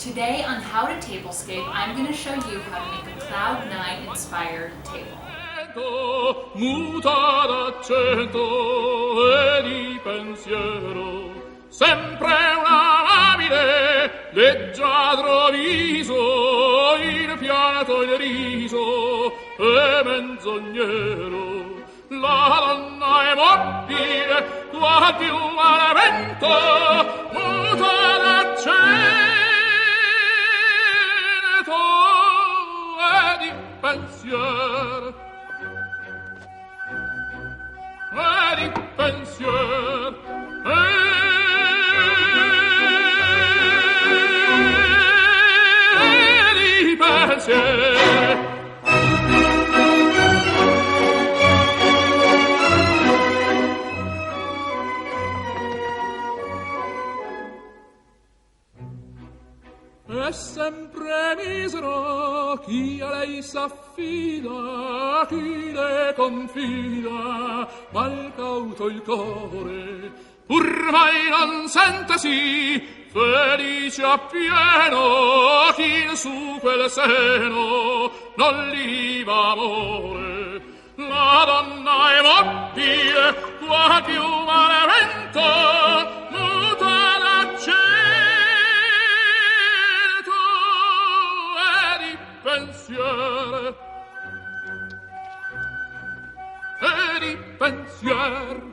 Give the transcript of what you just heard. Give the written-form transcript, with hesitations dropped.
Today on How to Tablescape, I'm going to show you how to make a Cloud 9 inspired table. Muta d'accento e di pensiero, sempre un amabile, leggiadro viso, il fiato, il riso e menzognero. La donna è mobile, qua più al vento, muta d'accento e di pensiero. E di pensiero, e di pensiero. È sempre misero chi a lei s'affida, chi le confida, mal cauto il core, pur mai non sentesi felice appieno chi su quel seno non liva amore. La donna è mobile, qua più male vento, muta d'accento e di pensiero, e di pensiero,